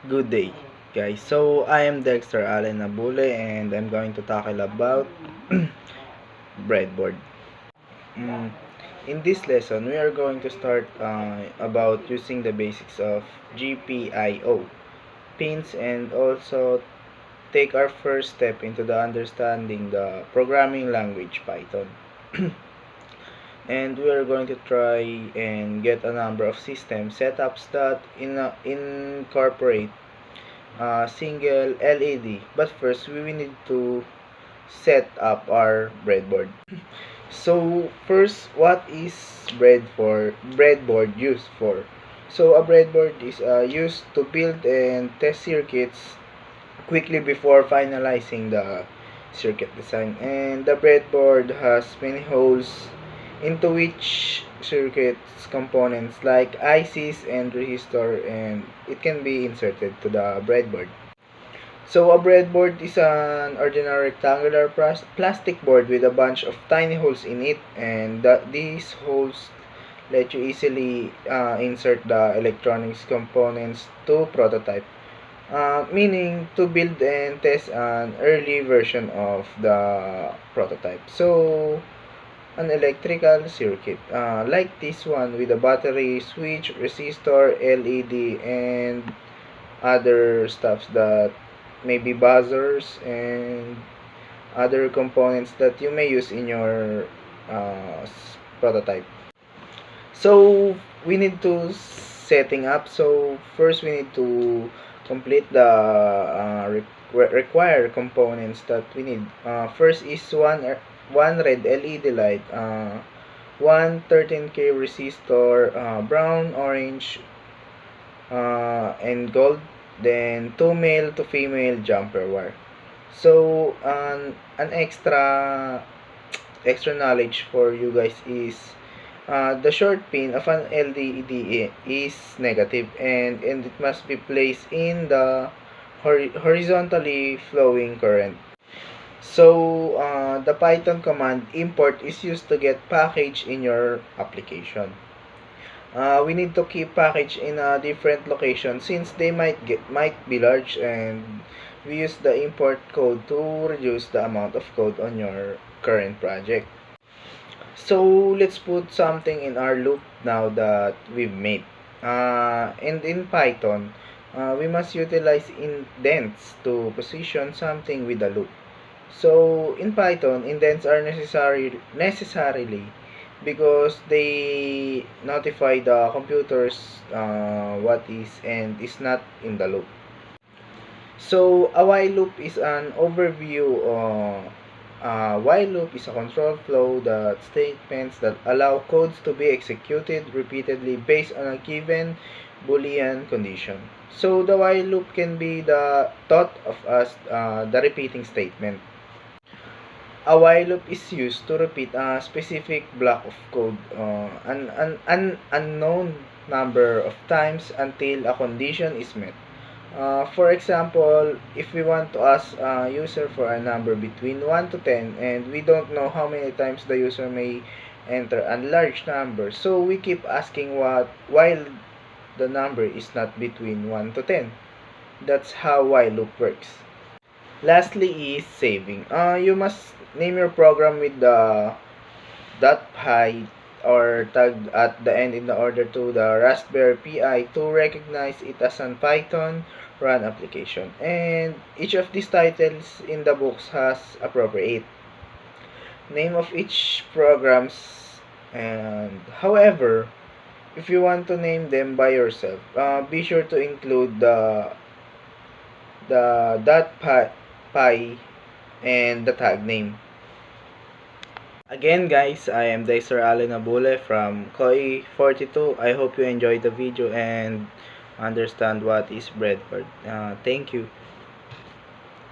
Good day, guys. So, I am Dexter Allen Abule and I'm going to tackle about breadboard. Mm, in this lesson, we are going to start about using the basics of GPIO pins and also take our first step into the understanding the programming language Python. And we are going to try and get a number of system setups that incorporate single LED. But first, we will need to set up our breadboard. So first, what is breadboard used for? So a breadboard is used to build and test circuits quickly before finalizing the circuit design. And the breadboard has many holes into which circuits components like ICs and resistor, and it can be inserted to the breadboard. So a breadboard is an ordinary rectangular plastic board with a bunch of tiny holes in it, and these holes let you easily insert the electronics components to prototype, meaning to build and test an early version of the prototype. So an electrical circuit like this one with a battery, switch, resistor, LED, and other stuffs that maybe buzzers and other components that you may use in your prototype. So we need to setting up. So first we need to complete the required components that we need. First is one red LED light, one 13K resistor, brown, orange, and gold, then two male to female jumper wire. So an extra knowledge for you guys is the short pin of an LED is negative, and it must be placed in the horizontally flowing current. So the Python command import is used to get package in your application. We need to keep package in a different location since they might be large, and we use the import code to reduce the amount of code on your current project. So let's put something in our loop now that we've made. And in Python, we must utilize indents to position something with a loop. So in Python, indents are necessarily because they notify the computers what is and is not in the loop. So a while loop is an overview. While loop is a control flow that statements that allow codes to be executed repeatedly based on a given Boolean condition. So the while loop can be the thought of as the repeating statement. A while loop is used to repeat a specific block of code an unknown number of times until a condition is met. For example, if we want to ask a user for a number between 1 to 10 and we don't know how many times the user may enter a large number, so we keep asking while the number is not between 1 to 10. That's how while loop works. Lastly is saving. You must name your program with the .py or tag at the end in order to the Raspberry Pi to recognize it as an Python run application. And each of these titles in the books has appropriate name of each programs. And however, if you want to name them by yourself, be sure to include the .py and the tag name. Again guys, I am Dexter Allen Abule from Koi42. I hope you enjoyed the video and understand what is breadboard. Thank you.